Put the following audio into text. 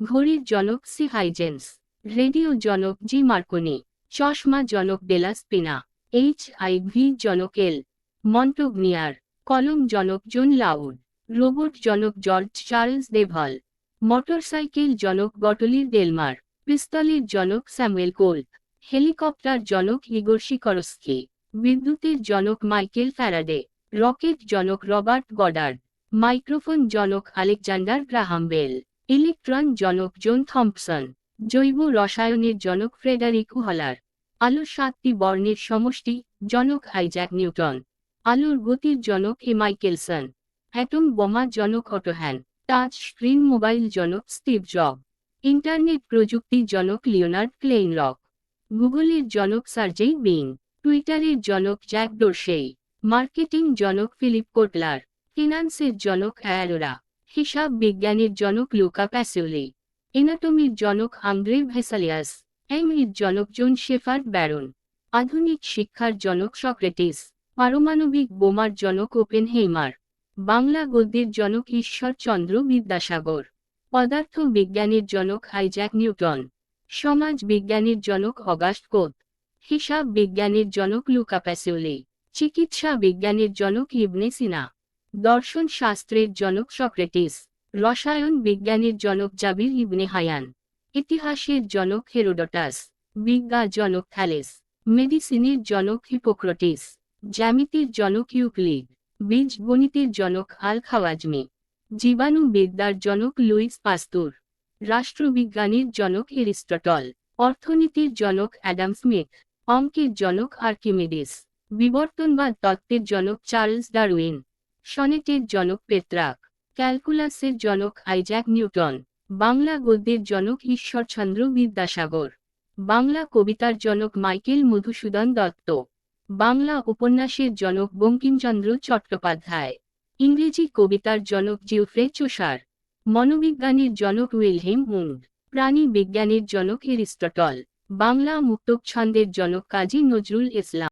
ঘড়ির জনক C Huygens, radio জনক জি মার্কনি, চশমা জনক ডেলা স্পিনা, HIV জনক এল মন্টোগনিয়ার, কলম জনক জন লাউড, রোবট জনক জর্জ চার্লস ডেভল, মোটরসাইকেল জনক গটলির ডেলমার, পিস্তলের জনক স্যামুয়েল কোল্ট, হেলিকপ্টার জনক ইগোর শিকরস্কি, বিদ্যুতের জনক মাইকেল ফ্যারাডে, রকেট জনক রবার্ট গডার্ড, মাইক্রোফোন জনক আলেকজান্ডার গ্রাহাম বেল, ইলেকট্রন জনক জন থম্পসন, জৈব রসায়নের জনক ফ্রেডারিক হলার, আলোর 7টি বর্ণের সমষ্টি জনক আইজ্যাক নিউটন, আলোর গতির জনক মাইকেলসন, অ্যাটম বোমা জনক অটো হ্যান, টাচ স্ক্রিন মোবাইল জনক স্টিভ জব, ইন্টারনেট প্রযুক্তি জনক লিওনার্ড ক্লেইনলক, গুগলের জনক সার্জেই বিন, টুইটারের জনক জ্যাক ডোরসেই, মার্কেটিং জনক ফিলিপ কোটলার, ফিনান্সের জনক অ্যারোরা, হিসাব বিজ্ঞানের জনক লুকা প্যাসিওলি, এনাটমির জনক আন্দ্রে ভেসালিয়াস, এর জনক জন শেফার্ড ব্যারন, আধুনিক শিক্ষার জনক সক্রেটিস, পারমাণবিক বোমার জনক ওপেনহেইমার, বাংলা গদ্যের জনক ঈশ্বরচন্দ্র বিদ্যাসাগর, পদার্থ বিজ্ঞানের জনক আইজ্যাক নিউটন, সমাজ বিজ্ঞানের জনক অগাস্ট কোত, হিসাব বিজ্ঞানের জনক লুকা প্যাসিওলি, চিকিৎসা বিজ্ঞানের জনক ইবনে সিনা, দর্শন শাস্ত্রের জনক সক্রেটিস, রসায়ন বিজ্ঞানের জনক জাবির ইবনে হায়ান, ইতিহাসের জনক হেরোডটাস, বিজ্ঞা জনক থ্যালেস, মেডিসিনের জনক হিপোক্রেটিস, জ্যামিতির জনক ইউক্লিড, বীজ গণিতের জনক আল খাওয়াজমি, জীবাণুবিদ্যার জনক লুইস পাস্তুর, রাষ্ট্রবিজ্ঞানের জনক এরিস্টটল, অর্থনীতির জনক অ্যাডাম স্মিথ, অঙ্কের জনক আর্কিমিডিস, বিবর্তনবাদ তত্ত্বের জনক চার্লস ডারউইন, সনেটের জনক পেত্রাক, ক্যালকুলাসের জনক আইজ্যাক নিউটন, বাংলা গদ্যের জনক ঈশ্বরচন্দ্র বিদ্যাসাগর, বাংলা কবিতার জনক মাইকেল মধুসূদন দত্ত, বাংলা উপন্যাসের জনক বঙ্কিমচন্দ্র চট্টোপাধ্যায়, ইংরেজি কবিতার জনক জিওফ্রে চোসার, মনোবিজ্ঞানের জনক উইলহেম উন্ড, প্রাণী বিজ্ঞানের জনক এরিস্টটল, বাংলা মুক্তক ছন্দের জনক কাজী নজরুল ইসলাম।